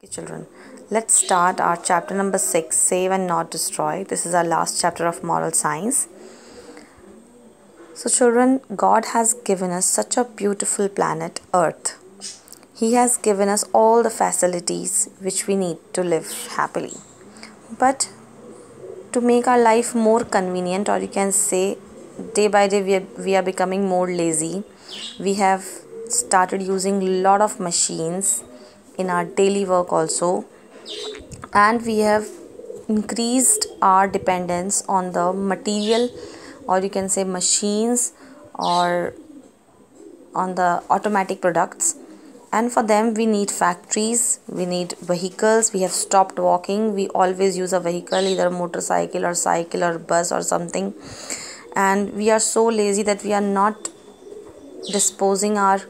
Okay, children, let's start our chapter number 6, Save and Not Destroy. This is our last chapter of moral science. So, children, God has given us such a beautiful planet, Earth. He has given us all the facilities which we need to live happily. But to make our life more convenient, or you can say day by day we are becoming more lazy, we have started using a lot of machines in our daily work also, and we have increased our dependence on the material, or you can say machines, or on the automatic products. And for them we need factories, we need vehicles. We have stopped walking, we always use a vehicle, either a motorcycle or cycle or bus or something. And we are so lazy that we are not disposing our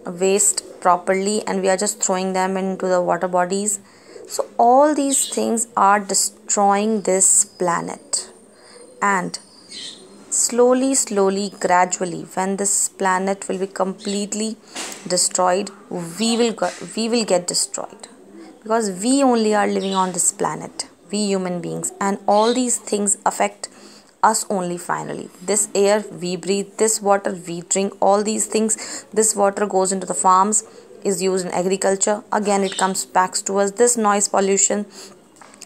waste properly, and we are just throwing them into the water bodies. So all these things are destroying this planet, and slowly, gradually, when this planet will be completely destroyed, we will get destroyed, because we only are living on this planet, we human beings, and all these things affect us only finally. This air we breathe, this water we drink, all these things, this water goes into the farms, is used in agriculture, again it comes back to us. This noise pollution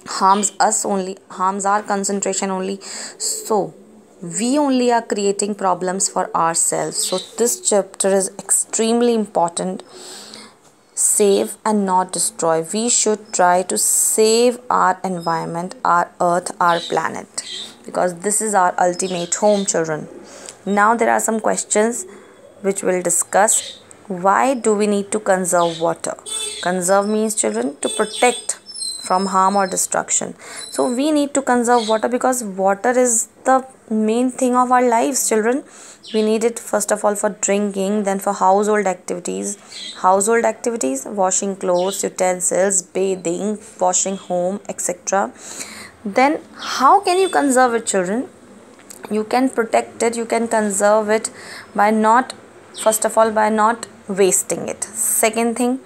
harms us only, harms our concentration only. So we only are creating problems for ourselves. So this chapter is extremely important. Save and not destroy. We should try to save our environment, our earth, our planet, because this is our ultimate home, children. Now there are some questions which we'll discuss. Why do we need to conserve water? Conserve means, children, to protect from harm or destruction. So we need to conserve water because water is the main thing of our lives, children. We need it first of all for drinking, then for household activities. Household activities: washing clothes, utensils, bathing, washing home, etc. Then how can you conserve it, children? You can protect it, you can conserve it by not, first of all, by not wasting it. Second thing,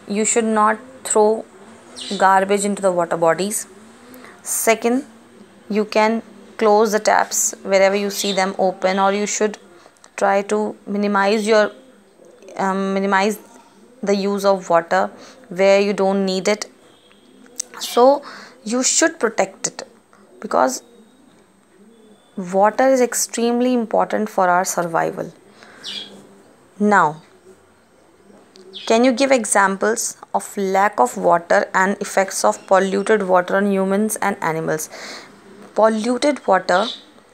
you should not throw garbage into the water bodies. Second, you can close the taps wherever you see them open, or you should try to minimize the use of water where you don't need it. So you should protect it, because water is extremely important for our survival. Now, can you give examples of lack of water and effects of polluted water on humans and animals? Polluted water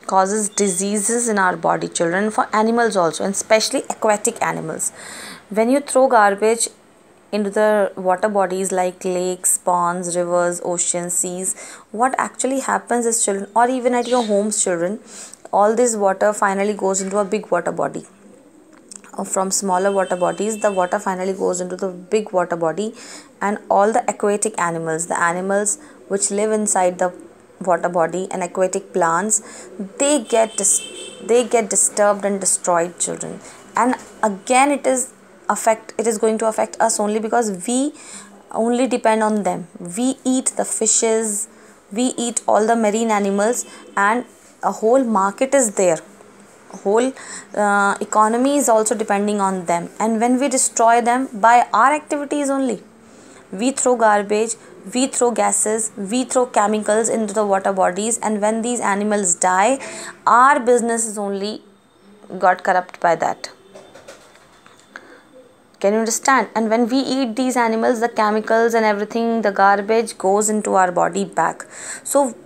causes diseases in our body, children, for animals also, and especially aquatic animals. When you throw garbage into the water bodies like lakes, ponds, rivers, oceans, seas, what actually happens is, children, or even at your homes, children, all this water finally goes into a big water body. From smaller water bodies, the water finally goes into the big water body, and all the aquatic animals, the animals which live inside the water body, and aquatic plants, they get disturbed and destroyed, children. And again it is going to affect us only, because we only depend on them. We eat the fishes, we eat all the marine animals, and a whole market is there, whole economy is also depending on them. And when we destroy them by our activities only, we throw garbage, we throw gases, we throw chemicals into the water bodies, and when these animals die, our business is only got corrupt by that. Can you understand? And when we eat these animals, the chemicals and everything, the garbage goes into our body back. So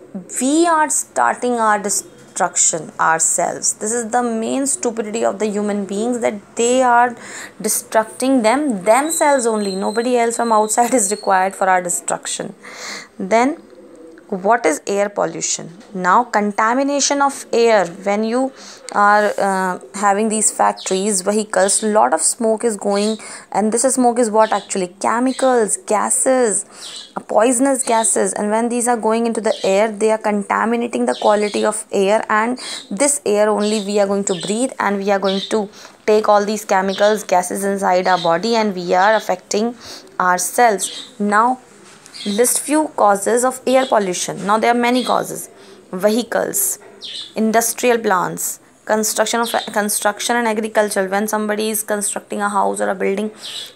we are starting our destruction ourselves. This is the main stupidity of the human beings, that they are destructing themselves only. Nobody else from outside is required for our destruction. Then What is air pollution? Now, contamination of air. When you are having these factories, vehicles, lot of smoke is going, and this smoke is what actually? Chemicals, gases, poisonous gases. And when these are going into the air, they are contaminating the quality of air, and this air only we are going to breathe, and we are going to take all these chemicals, gases inside our body, and we are affecting ourselves. Now, list few causes of air pollution. Now there are many causes. Vehicles, industrial plants, construction and agriculture. When somebody is constructing a house or a building,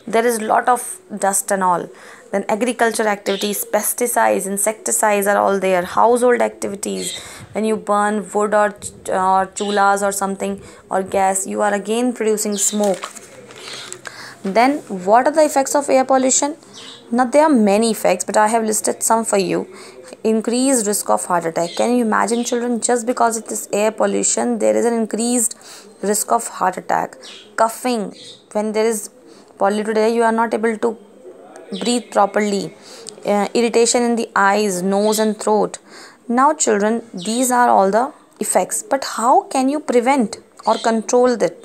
there is lot of dust and all. Then agriculture activities, pesticides, insecticides are all there. Household activities, when you burn wood or chulas or something, or gas, you are again producing smoke. Then what are the effects of air pollution? Now there are many effects, but I have listed some for you. Increased risk of heart attack. Can you imagine, children, just because of this air pollution, there is an increased risk of heart attack. Coughing. When there is polluted air, you are not able to breathe properly. Irritation in the eyes, nose and throat. Now children, these are all the effects. But how can you prevent or control the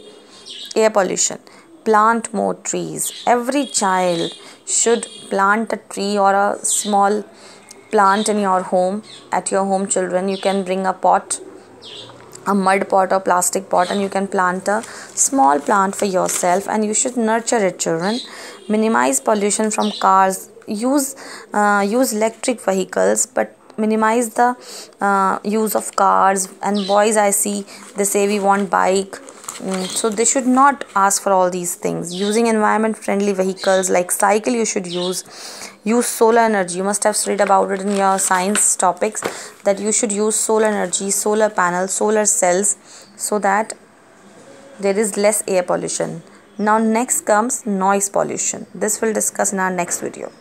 air pollution? Plant more trees. Every child should plant a tree or a small plant in your home. At your home, children, you can bring a pot, a mud pot or plastic pot, and you can plant a small plant for yourself, and you should nurture it, children. Minimize pollution from cars. Use electric vehicles, but minimize the use of cars. And boys, I see, they say we want bike. So they should not ask for all these things. Using environment friendly vehicles like cycle, you should use solar energy. You must have studied about it in your science topics, that you should use solar energy, solar panels, solar cells, so that there is less air pollution. Now next comes noise pollution. This we'll discuss in our next video.